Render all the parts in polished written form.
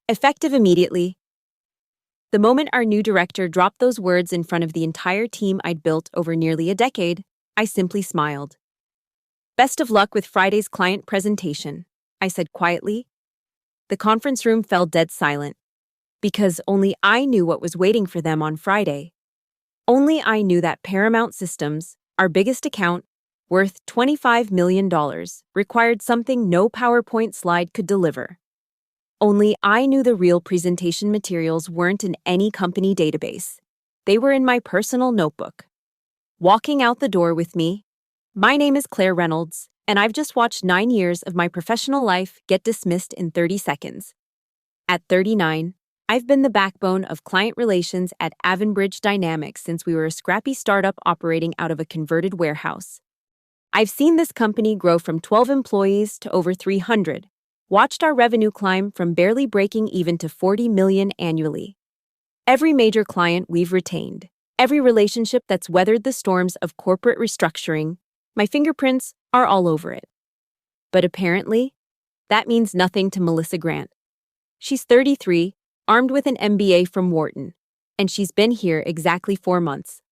Effective immediately. The moment our new director dropped those words in front of the entire team I'd built over nearly a decade, I simply smiled. Best of luck with Friday's client presentation, I said quietly. The conference room fell dead silent, because only I knew what was waiting for them on Friday. Only I knew that Paramount Systems, our biggest account, worth $25 million, required something no PowerPoint slide could deliver. Only I knew the real presentation materials weren't in any company database. They were in my personal notebook. Walking out the door with me, my name is Claire Reynolds, and I've just watched 9 years of my professional life get dismissed in 30 seconds. At 39, I've been the backbone of client relations at Avonbridge Dynamics since we were a scrappy startup operating out of a converted warehouse. I've seen this company grow from 12 employees to over 300, watched our revenue climb from barely breaking even to $40 million annually. Every major client we've retained, every relationship that's weathered the storms of corporate restructuring, my fingerprints are all over it. But apparently, that means nothing to Melissa Grant. She's 33, armed with an MBA from Wharton, and she's been here exactly 4 months.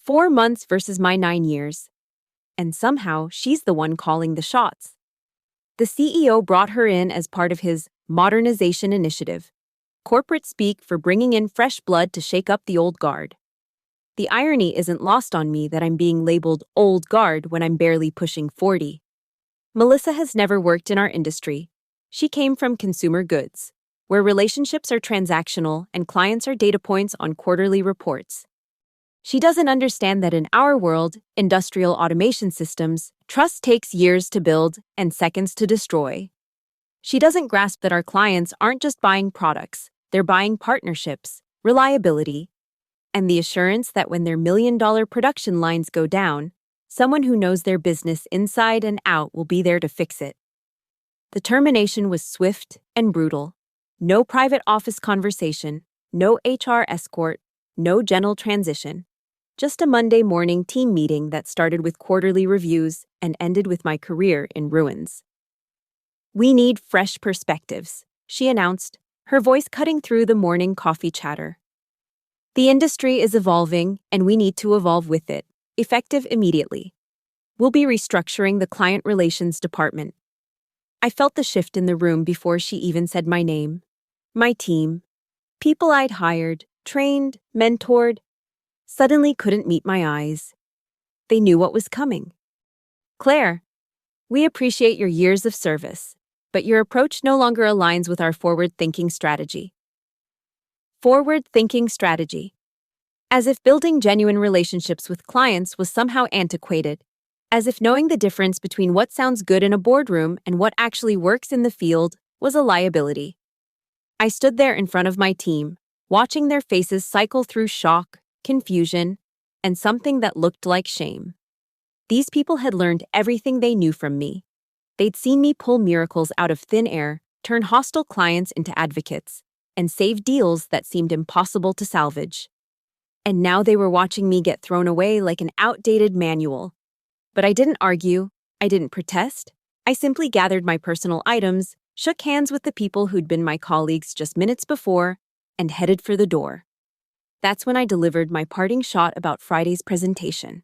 4 months versus my 9 years. And somehow, she's the one calling the shots. The CEO brought her in as part of his modernization initiative, corporate speak for bringing in fresh blood to shake up the old guard. The irony isn't lost on me that I'm being labeled old guard when I'm barely pushing 40. Melissa has never worked in our industry. She came from consumer goods, where relationships are transactional and clients are data points on quarterly reports. She doesn't understand that in our world, industrial automation systems, trust takes years to build and seconds to destroy. She doesn't grasp that our clients aren't just buying products, they're buying partnerships, reliability, and the assurance that when their million-dollar production lines go down, someone who knows their business inside and out will be there to fix it. The termination was swift and brutal. No private office conversation, no HR escort, no gentle transition. Just a Monday morning team meeting that started with quarterly reviews and ended with my career in ruins. "We need fresh perspectives," she announced, her voice cutting through the morning coffee chatter. "The industry is evolving, and we need to evolve with it, effective immediately. We'll be restructuring the client relations department." I felt the shift in the room before she even said my name. My team, people I'd hired, trained, mentored, suddenly couldn't meet my eyes. They knew what was coming. "Claire, we appreciate your years of service, but your approach no longer aligns with our forward-thinking strategy." Forward-thinking strategy. As if building genuine relationships with clients was somehow antiquated, as if knowing the difference between what sounds good in a boardroom and what actually works in the field was a liability. I stood there in front of my team, watching their faces cycle through shock, confusion, and something that looked like shame. These people had learned everything they knew from me. They'd seen me pull miracles out of thin air, turn hostile clients into advocates, and save deals that seemed impossible to salvage. And now they were watching me get thrown away like an outdated manual. But I didn't argue, I didn't protest, I simply gathered my personal items, shook hands with the people who'd been my colleagues just minutes before, and headed for the door. That's when I delivered my parting shot about Friday's presentation.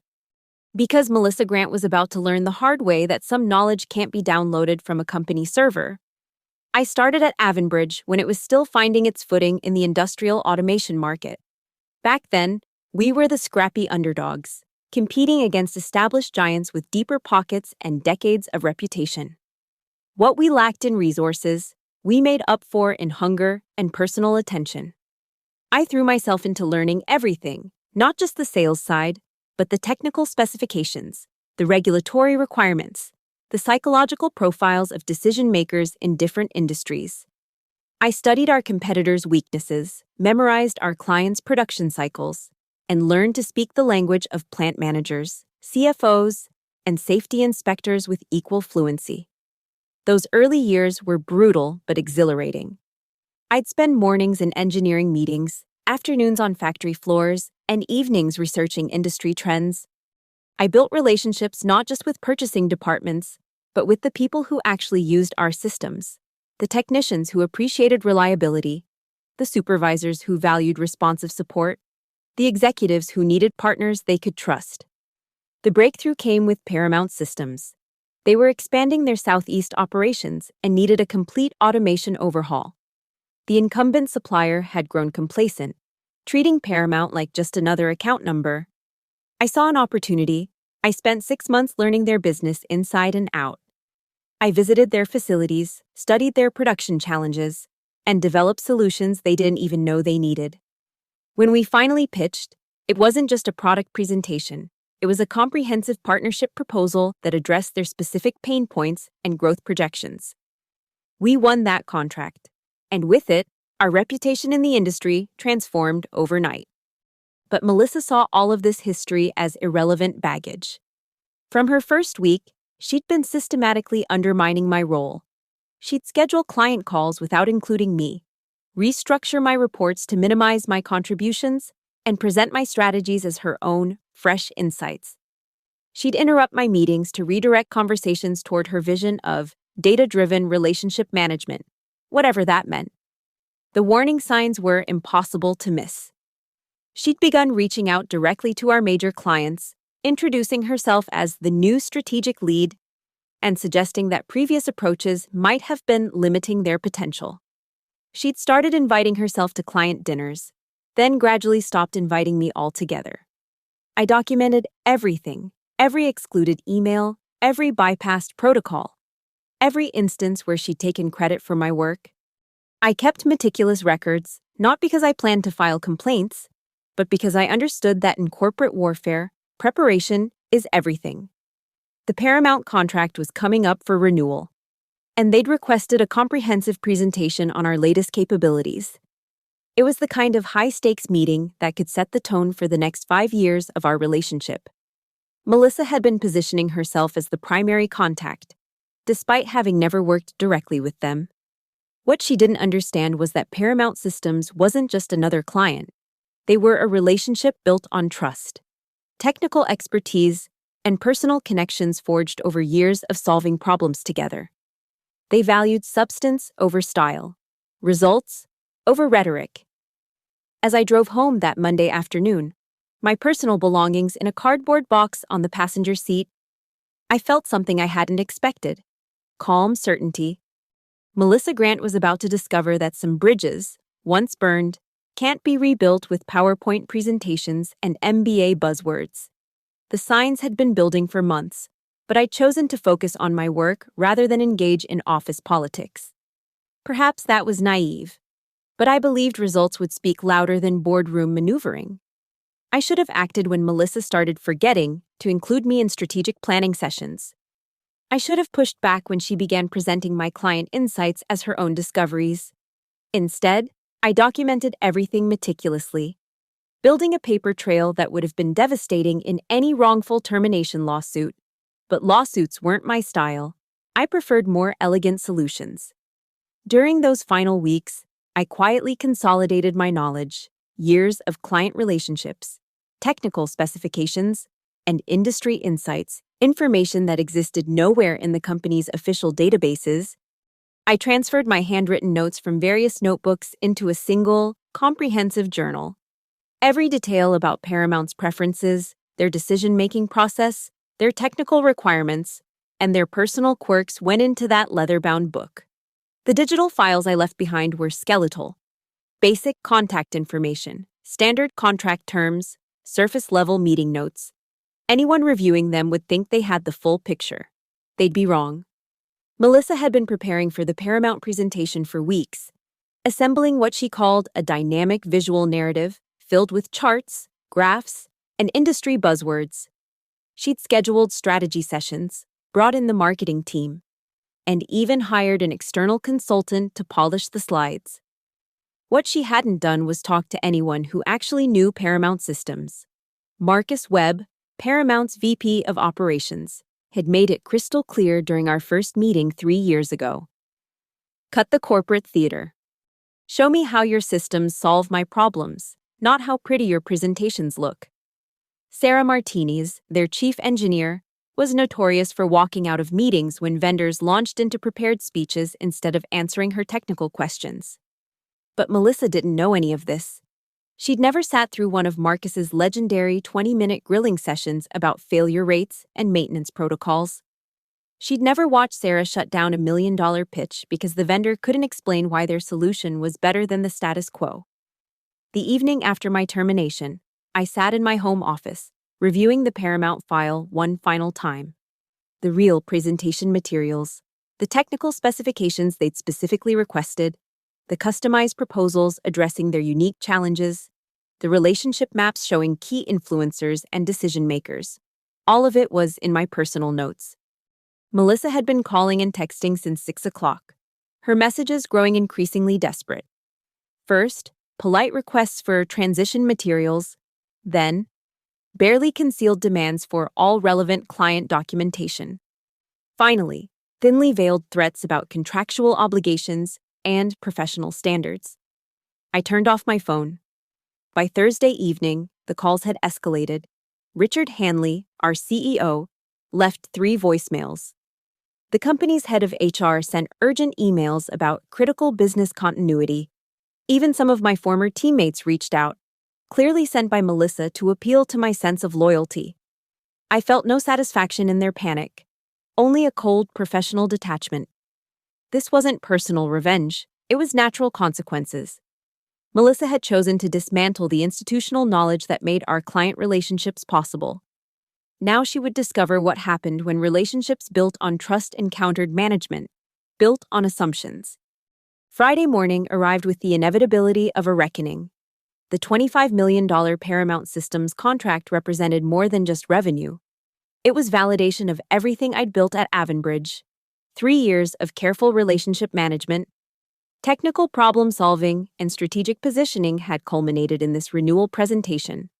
Because Melissa Grant was about to learn the hard way that some knowledge can't be downloaded from a company server, I started at Avonbridge when it was still finding its footing in the industrial automation market. Back then, we were the scrappy underdogs, competing against established giants with deeper pockets and decades of reputation. What we lacked in resources, we made up for in hunger and personal attention. I threw myself into learning everything, not just the sales side, but the technical specifications, the regulatory requirements, the psychological profiles of decision makers in different industries. I studied our competitors' weaknesses, memorized our clients' production cycles, and learned to speak the language of plant managers, CFOs, and safety inspectors with equal fluency. Those early years were brutal but exhilarating. I'd spend mornings in engineering meetings, afternoons on factory floors, and evenings researching industry trends. I built relationships not just with purchasing departments, but with the people who actually used our systems. the technicians who appreciated reliability, the supervisors who valued responsive support, the executives who needed partners they could trust. The breakthrough came with Paramount Systems. They were expanding their Southeast operations and needed a complete automation overhaul. The incumbent supplier had grown complacent, treating Paramount like just another account number. I saw an opportunity. I spent 6 months learning their business inside and out. I visited their facilities, studied their production challenges, and developed solutions they didn't even know they needed. When we finally pitched, it wasn't just a product presentation. It was a comprehensive partnership proposal that addressed their specific pain points and growth projections. We won that contract, and with it, our reputation in the industry transformed overnight. But Melissa saw all of this history as irrelevant baggage. From her first week, she'd been systematically undermining my role. She'd schedule client calls without including me, restructure my reports to minimize my contributions, and present my strategies as her own, fresh insights. She'd interrupt my meetings to redirect conversations toward her vision of data-driven relationship management, whatever that meant. The warning signs were impossible to miss. She'd begun reaching out directly to our major clients, introducing herself as the new strategic lead, and suggesting that previous approaches might have been limiting their potential. She'd started inviting herself to client dinners, then gradually stopped inviting me altogether. I documented everything, every excluded email, every bypassed protocol, every instance where she'd taken credit for my work. I kept meticulous records, not because I planned to file complaints, but because I understood that in corporate warfare, preparation is everything. The Paramount contract was coming up for renewal, and they'd requested a comprehensive presentation on our latest capabilities. It was the kind of high-stakes meeting that could set the tone for the next 5 years of our relationship. Melissa had been positioning herself as the primary contact, despite having never worked directly with them. What she didn't understand was that Paramount Systems wasn't just another client. They were a relationship built on trust, technical expertise, and personal connections forged over years of solving problems together. They valued substance over style, results over rhetoric. As I drove home that Monday afternoon, my personal belongings in a cardboard box on the passenger seat, I felt something I hadn't expected: calm certainty. Melissa Grant was about to discover that some bridges, once burned, can't be rebuilt with PowerPoint presentations and MBA buzzwords. The signs had been building for months, but I'd chosen to focus on my work rather than engage in office politics. Perhaps that was naive, but I believed results would speak louder than boardroom maneuvering. I should have acted when Melissa started forgetting to include me in strategic planning sessions. I should have pushed back when she began presenting my client insights as her own discoveries. Instead, I documented everything meticulously, building a paper trail that would have been devastating in any wrongful termination lawsuit. But lawsuits weren't my style. I preferred more elegant solutions. During those final weeks, I quietly consolidated my knowledge, years of client relationships, technical specifications, and industry insights, information that existed nowhere in the company's official databases. I transferred my handwritten notes from various notebooks into a single, comprehensive journal. Every detail about Paramount's preferences, their decision-making process, their technical requirements, and their personal quirks went into that leather-bound book. The digital files I left behind were skeletal: basic contact information, standard contract terms, surface-level meeting notes. Anyone reviewing them would think they had the full picture. They'd be wrong. Melissa had been preparing for the Paramount presentation for weeks, assembling what she called a dynamic visual narrative filled with charts, graphs, and industry buzzwords. She'd scheduled strategy sessions, brought in the marketing team, and even hired an external consultant to polish the slides. What she hadn't done was talk to anyone who actually knew Paramount Systems. Marcus Webb, Paramount's VP of Operations, had made it crystal clear during our first meeting 3 years ago. Cut the corporate theater. Show me how your systems solve my problems, not how pretty your presentations look. Sarah Martinez, their chief engineer, was notorious for walking out of meetings when vendors launched into prepared speeches instead of answering her technical questions. But Melissa didn't know any of this. She'd never sat through one of Marcus's legendary 20-minute grilling sessions about failure rates and maintenance protocols. She'd never watched Sarah shut down a million-dollar pitch because the vendor couldn't explain why their solution was better than the status quo. The evening after my termination, I sat in my home office, reviewing the Paramount file one final time. The real presentation materials, the technical specifications they'd specifically requested, the customized proposals addressing their unique challenges, the relationship maps showing key influencers and decision-makers. All of it was in my personal notes. Melissa had been calling and texting since 6 o'clock, her messages growing increasingly desperate. First, polite requests for transition materials, then, barely concealed demands for all relevant client documentation. Finally, thinly veiled threats about contractual obligations and professional standards. I turned off my phone. By Thursday evening, the calls had escalated. Richard Hanley, our CEO, left 3 voicemails. The company's head of HR sent urgent emails about critical business continuity. Even some of my former teammates reached out, clearly sent by Melissa to appeal to my sense of loyalty. I felt no satisfaction in their panic, only a cold professional detachment. This wasn't personal revenge, it was natural consequences. Melissa had chosen to dismantle the institutional knowledge that made our client relationships possible. Now she would discover what happened when relationships built on trust encountered management, built on assumptions. Friday morning arrived with the inevitability of a reckoning. The $25 million Paramount Systems contract represented more than just revenue. It was validation of everything I'd built at Avonbridge. 3 years of careful relationship management, technical problem-solving, and strategic positioning had culminated in this renewal presentation.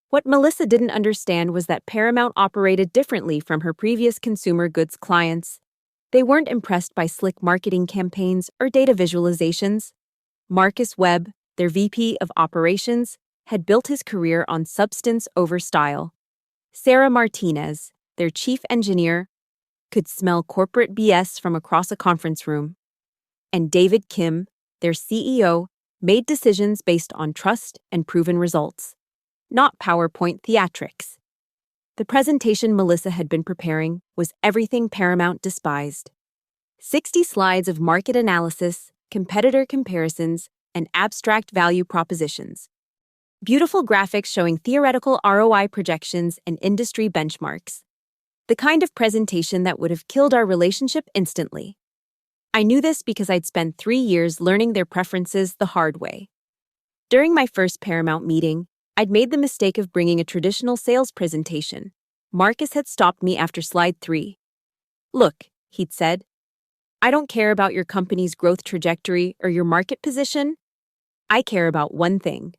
What Melissa didn't understand was that Paramount operated differently from her previous consumer goods clients. They weren't impressed by slick marketing campaigns or data visualizations. Marcus Webb, their VP of Operations, had built his career on substance over style. Sarah Martinez, their chief engineer, could smell corporate BS from across a conference room. And David Kim, their CEO, made decisions based on trust and proven results, not PowerPoint theatrics. The presentation Melissa had been preparing was everything Paramount despised. 60 slides of market analysis, competitor comparisons, and abstract value propositions. Beautiful graphics showing theoretical ROI projections and industry benchmarks. The kind of presentation that would have killed our relationship instantly. I knew this because I'd spent 3 years learning their preferences the hard way. During my first Paramount meeting, I'd made the mistake of bringing a traditional sales presentation. Marcus had stopped me after slide 3. "Look," he'd said, "I don't care about your company's growth trajectory or your market position. I care about one thing.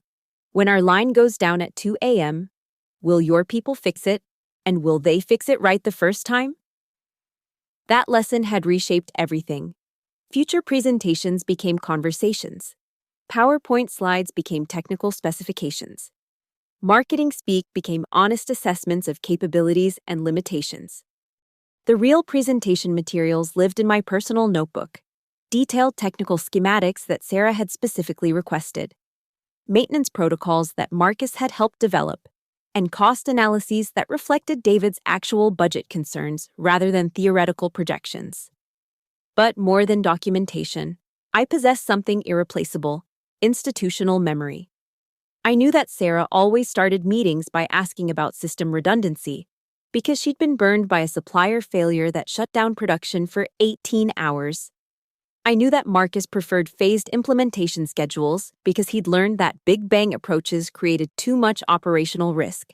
When our line goes down at 2 a.m., will your people fix it, and will they fix it right the first time?" That lesson had reshaped everything. Future presentations became conversations. PowerPoint slides became technical specifications. Marketing speak became honest assessments of capabilities and limitations. The real presentation materials lived in my personal notebook, detailed technical schematics that Sarah had specifically requested, maintenance protocols that Marcus had helped develop, and cost analyses that reflected David's actual budget concerns rather than theoretical projections. But more than documentation, I possessed something irreplaceable: institutional memory. I knew that Sarah always started meetings by asking about system redundancy, because she'd been burned by a supplier failure that shut down production for 18 hours. I knew that Marcus preferred phased implementation schedules because he'd learned that Big Bang approaches created too much operational risk.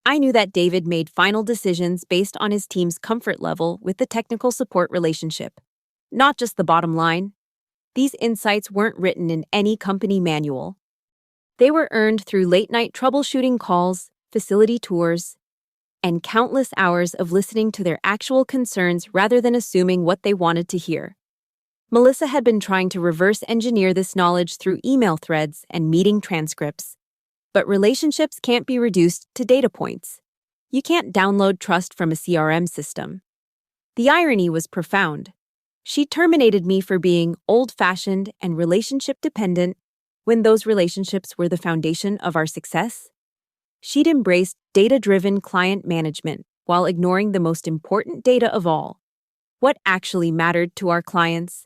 I knew that David made final decisions based on his team's comfort level with the technical support relationship, not just the bottom line. These insights weren't written in any company manual. They were earned through late-night troubleshooting calls, facility tours, and countless hours of listening to their actual concerns rather than assuming what they wanted to hear. Melissa had been trying to reverse engineer this knowledge through email threads and meeting transcripts. But relationships can't be reduced to data points. You can't download trust from a CRM system. The irony was profound. She terminated me for being old-fashioned and relationship-dependent when those relationships were the foundation of our success. She'd embraced data-driven client management while ignoring the most important data of all: what actually mattered to our clients.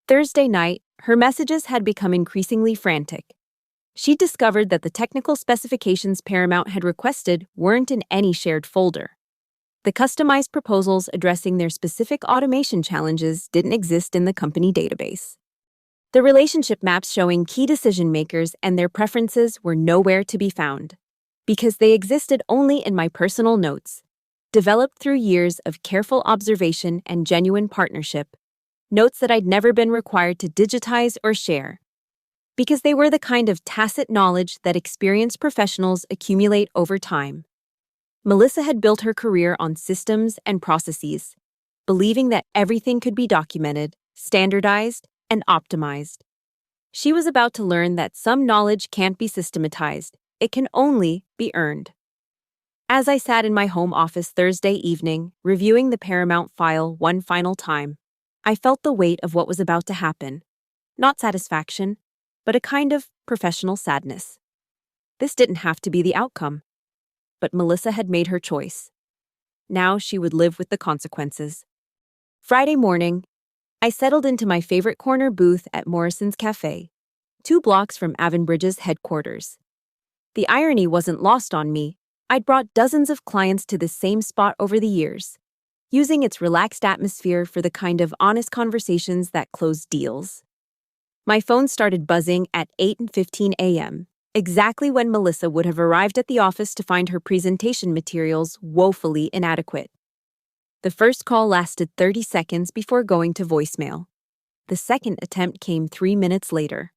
Thursday night, her messages had become increasingly frantic. She discovered that the technical specifications Paramount had requested weren't in any shared folder. The customized proposals addressing their specific automation challenges didn't exist in the company database. The relationship maps showing key decision-makers and their preferences were nowhere to be found, because they existed only in my personal notes, developed through years of careful observation and genuine partnership, notes that I'd never been required to digitize or share, because they were the kind of tacit knowledge that experienced professionals accumulate over time. Melissa had built her career on systems and processes, believing that everything could be documented, standardized, and optimized. She was about to learn that some knowledge can't be systematized, it can only be earned. As I sat in my home office Thursday evening, reviewing the Paramount file one final time, I felt the weight of what was about to happen. Not satisfaction, but a kind of professional sadness. This didn't have to be the outcome. But Melissa had made her choice. Now she would live with the consequences. Friday morning, I settled into my favorite corner booth at Morrison's Cafe, 2 blocks from Avonbridge's headquarters. The irony wasn't lost on me. I'd brought dozens of clients to this same spot over the years, using its relaxed atmosphere for the kind of honest conversations that closed deals. My phone started buzzing at 8:15 a.m., exactly when Melissa would have arrived at the office to find her presentation materials woefully inadequate. The first call lasted 30 seconds before going to voicemail. The second attempt came 3 minutes later.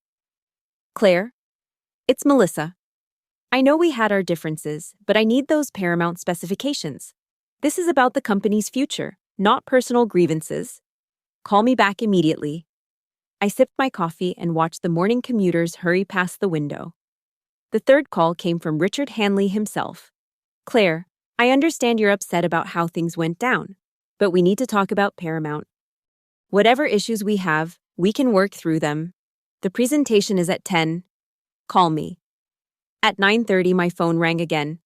"Claire, it's Melissa. I know we had our differences, but I need those Paramount specifications. This is about the company's future, not personal grievances. Call me back immediately." I sipped my coffee and watched the morning commuters hurry past the window. The third call came from Richard Hanley himself. "Claire, I understand you're upset about how things went down, but we need to talk about Paramount. Whatever issues we have, we can work through them. The presentation is at 10. Call me." At 9:30, my phone rang again.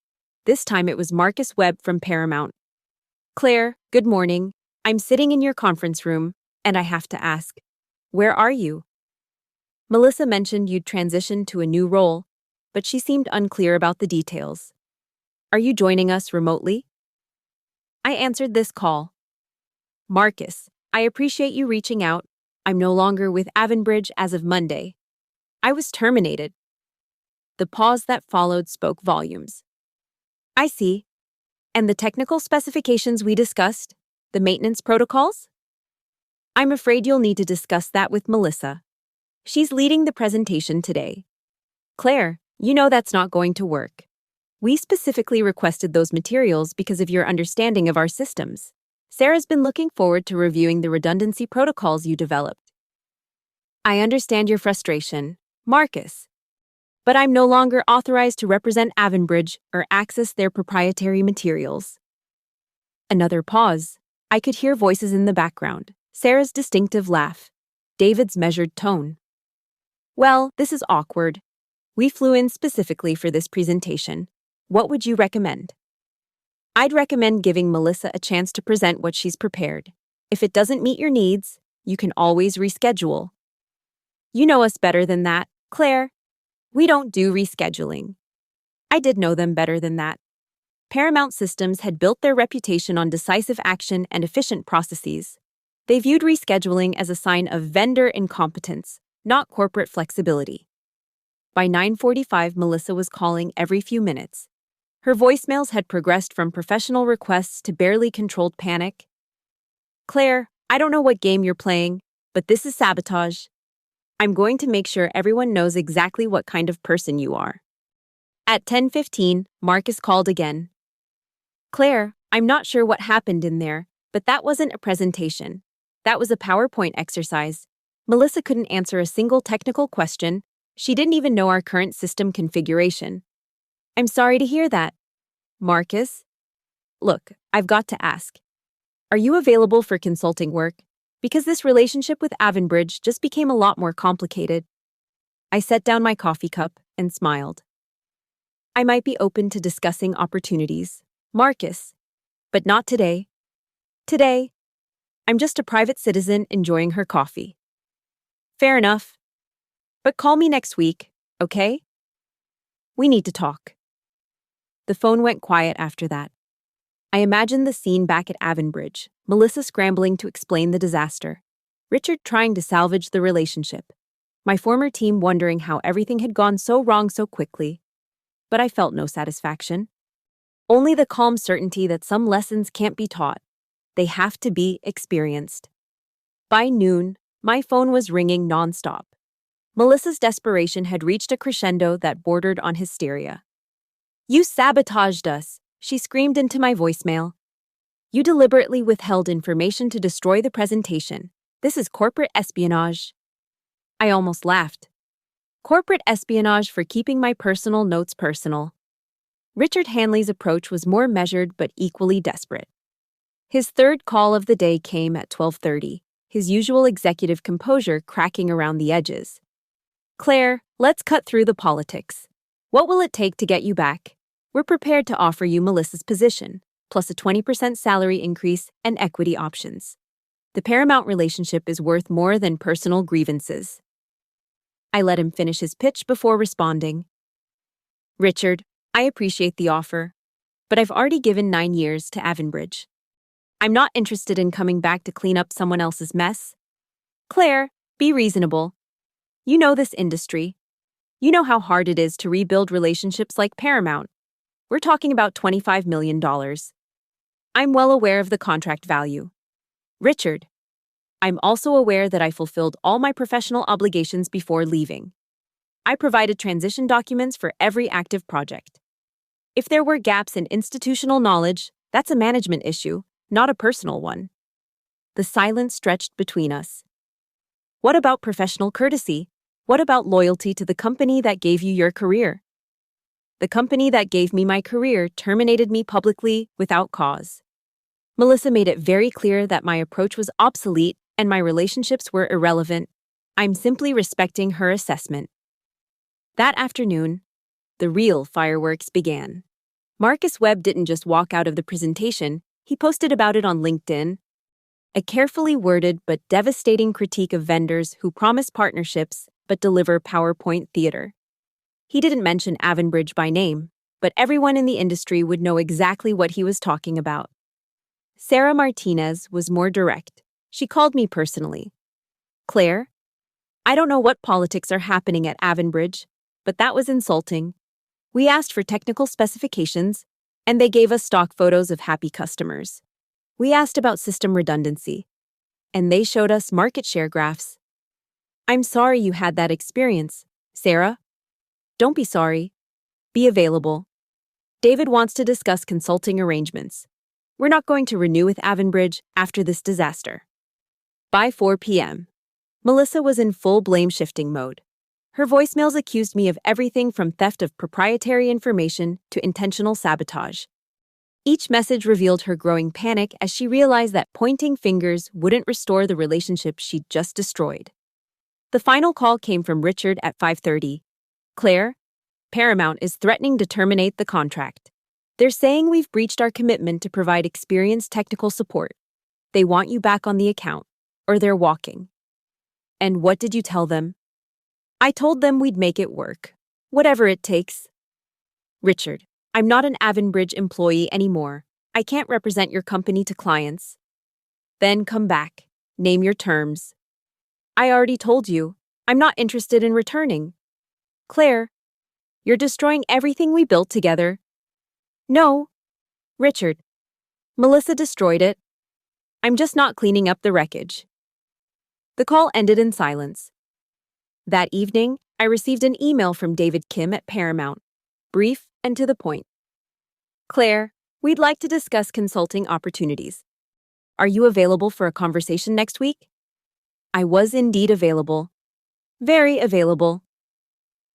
This time it was Marcus Webb from Paramount. "Claire, good morning. I'm sitting in your conference room, and I have to ask, where are you? Melissa mentioned you'd transitioned to a new role, but she seemed unclear about the details. Are you joining us remotely?" I answered this call. "Marcus, I appreciate you reaching out. I'm no longer with Avonbridge as of Monday. I was terminated." The pause that followed spoke volumes. "I see. And the technical specifications we discussed? The maintenance protocols?" "I'm afraid you'll need to discuss that with Melissa. She's leading the presentation today. Claire, you know that's not going to work. We specifically requested those materials because of your understanding of our systems. Sarah's been looking forward to reviewing the redundancy protocols you developed." "I understand your frustration, Marcus. But I'm no longer authorized to represent Avonbridge or access their proprietary materials." Another pause. I could hear voices in the background, Sarah's distinctive laugh, David's measured tone. "Well, this is awkward. We flew in specifically for this presentation. What would you recommend?" "I'd recommend giving Melissa a chance to present what she's prepared. If it doesn't meet your needs, you can always reschedule." "You know us better than that, Claire. We don't do rescheduling." I did know them better than that. Paramount Systems had built their reputation on decisive action and efficient processes. They viewed rescheduling as a sign of vendor incompetence, not corporate flexibility. By 9:45, Melissa was calling every few minutes. Her voicemails had progressed from professional requests to barely controlled panic. "Claire, I don't know what game you're playing, but this is sabotage. I'm going to make sure everyone knows exactly what kind of person you are." At 10:15, Marcus called again. "Claire, I'm not sure what happened in there, but that wasn't a presentation. That was a PowerPoint exercise. Melissa couldn't answer a single technical question. She didn't even know our current system configuration." "I'm sorry to hear that. Marcus, Look, I've got to ask. Are you available for consulting work? Because this relationship with Avonbridge just became a lot more complicated. I set down my coffee cup and smiled. I might be open to discussing opportunities, Marcus, but not today. Today, I'm just a private citizen enjoying her coffee. Fair enough. But call me next week, okay? We need to talk. The phone went quiet after that. I imagined the scene back at Avonbridge, Melissa scrambling to explain the disaster, Richard trying to salvage the relationship, my former team wondering how everything had gone so wrong so quickly. But I felt no satisfaction. Only the calm certainty that some lessons can't be taught. They have to be experienced. By noon, my phone was ringing nonstop. Melissa's desperation had reached a crescendo that bordered on hysteria. "You sabotaged us," she screamed into my voicemail. "You deliberately withheld information to destroy the presentation. This is corporate espionage." I almost laughed. Corporate espionage for keeping my personal notes personal. Richard Hanley's approach was more measured but equally desperate. His third call of the day came at 12:30, his usual executive composure cracking around the edges. "Claire, let's cut through the politics. What will it take to get you back? We're prepared to offer you Melissa's position, plus a 20% salary increase and equity options. The Paramount relationship is worth more than personal grievances." I let him finish his pitch before responding. "Richard, I appreciate the offer, but I've already given 9 years to Avonbridge. I'm not interested in coming back to clean up someone else's mess. Claire, be reasonable. You know this industry. You know how hard it is to rebuild relationships like Paramount. We're talking about $25 million. I'm well aware of the contract value. Richard, I'm also aware that I fulfilled all my professional obligations before leaving. I provided transition documents for every active project. If there were gaps in institutional knowledge, that's a management issue, not a personal one." The silence stretched between us. "What about professional courtesy? What about loyalty to the company that gave you your career?" "The company that gave me my career terminated me publicly without cause. Melissa made it very clear that my approach was obsolete and my relationships were irrelevant. I'm simply respecting her assessment." That afternoon, the real fireworks began. Marcus Webb didn't just walk out of the presentation, he posted about it on LinkedIn. A carefully worded but devastating critique of vendors who promise partnerships but deliver PowerPoint theater. He didn't mention Avonbridge by name, but everyone in the industry would know exactly what he was talking about. Sarah Martinez was more direct. She called me personally. "Claire, I don't know what politics are happening at Avonbridge, but that was insulting. We asked for technical specifications, and they gave us stock photos of happy customers. We asked about system redundancy, and they showed us market share graphs. I'm sorry you had that experience, Sarah. Don't be sorry. Be available. David wants to discuss consulting arrangements. We're not going to renew with Avonbridge after this disaster." By 4 p.m., Melissa was in full blame-shifting mode. Her voicemails accused me of everything from theft of proprietary information to intentional sabotage. Each message revealed her growing panic as she realized that pointing fingers wouldn't restore the relationship she'd just destroyed. The final call came from Richard at 5:30. "Claire, Paramount is threatening to terminate the contract. They're saying we've breached our commitment to provide experienced technical support. They want you back on the account, or they're walking." "And what did you tell them?" "I told them we'd make it work, whatever it takes." "Richard, I'm not an Avonbridge employee anymore. I can't represent your company to clients." "Then come back. Name your terms." "I already told you. I'm not interested in returning." "Claire, you're destroying everything we built together." "No. Richard, Melissa destroyed it. I'm just not cleaning up the wreckage." The call ended in silence. That evening, I received an email from David Kim at Paramount, brief and to the point. "Claire, we'd like to discuss consulting opportunities. Are you available for a conversation next week?" I was indeed available. Very available.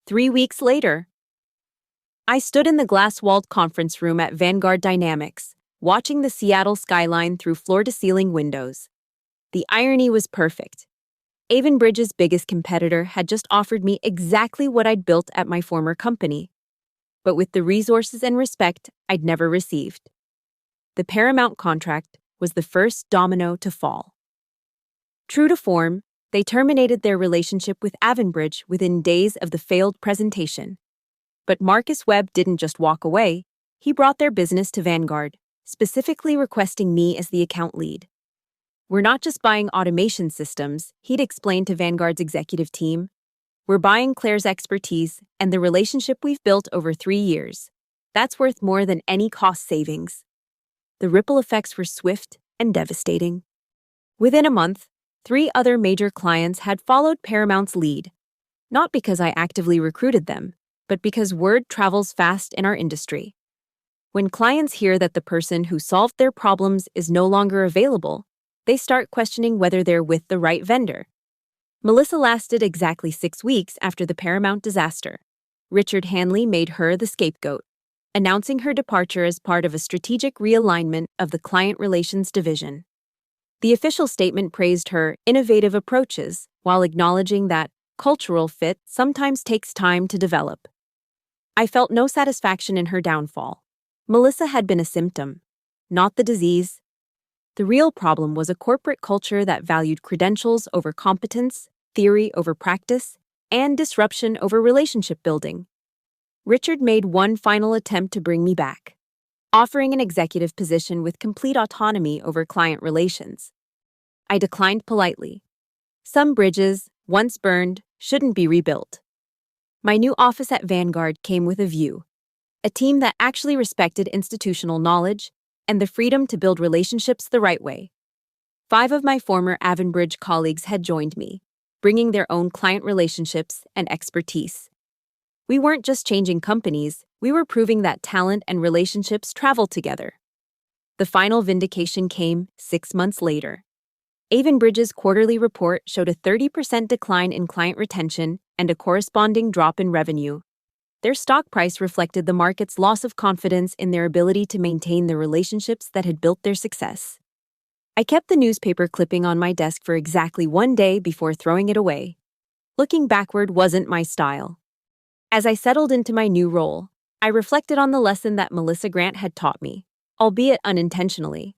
3 weeks later, I stood in the glass-walled conference room at Vanguard Dynamics, watching the Seattle skyline through floor-to-ceiling windows. The irony was perfect. Avon Bridge's biggest competitor had just offered me exactly what I'd built at my former company, but with the resources and respect I'd never received. The Paramount contract was the first domino to fall. True to form, they terminated their relationship with Avonbridge within days of the failed presentation. But Marcus Webb didn't just walk away, he brought their business to Vanguard, specifically requesting me as the account lead. "We're not just buying automation systems," he'd explained to Vanguard's executive team. "We're buying Claire's expertise and the relationship we've built over 3 years. That's worth more than any cost savings." The ripple effects were swift and devastating. Within a month, 3 other major clients had followed Paramount's lead, not because I actively recruited them, but because word travels fast in our industry. When clients hear that the person who solved their problems is no longer available, they start questioning whether they're with the right vendor. Melissa lasted exactly 6 weeks after the Paramount disaster. Richard Hanley made her the scapegoat, announcing her departure as part of a strategic realignment of the client relations division. The official statement praised her innovative approaches while acknowledging that cultural fit sometimes takes time to develop. I felt no satisfaction in her downfall. Melissa had been a symptom, not the disease. The real problem was a corporate culture that valued credentials over competence, theory over practice, and disruption over relationship building. Richard made one final attempt to bring me back, offering an executive position with complete autonomy over client relations. I declined politely. Some bridges, once burned, shouldn't be rebuilt. My new office at Vanguard came with a view, a team that actually respected institutional knowledge and the freedom to build relationships the right way. 5 of my former Avonbridge colleagues had joined me, bringing their own client relationships and expertise. We weren't just changing companies, we were proving that talent and relationships travel together. The final vindication came 6 months later. Avonbridge's quarterly report showed a 30% decline in client retention and a corresponding drop in revenue. Their stock price reflected the market's loss of confidence in their ability to maintain the relationships that had built their success. I kept the newspaper clipping on my desk for exactly 1 day before throwing it away. Looking backward wasn't my style. As I settled into my new role, I reflected on the lesson that Melissa Grant had taught me, albeit unintentionally.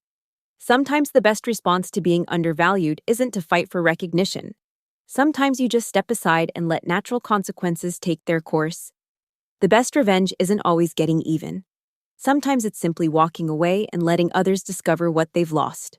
Sometimes the best response to being undervalued isn't to fight for recognition. Sometimes you just step aside and let natural consequences take their course. The best revenge isn't always getting even. Sometimes it's simply walking away and letting others discover what they've lost.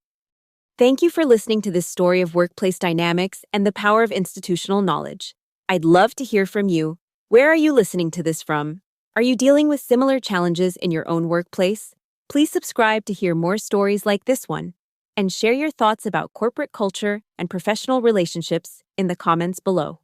Thank you for listening to this story of workplace dynamics and the power of institutional knowledge. I'd love to hear from you. Where are you listening to this from? Are you dealing with similar challenges in your own workplace? Please subscribe to hear more stories like this one, and share your thoughts about corporate culture and professional relationships in the comments below.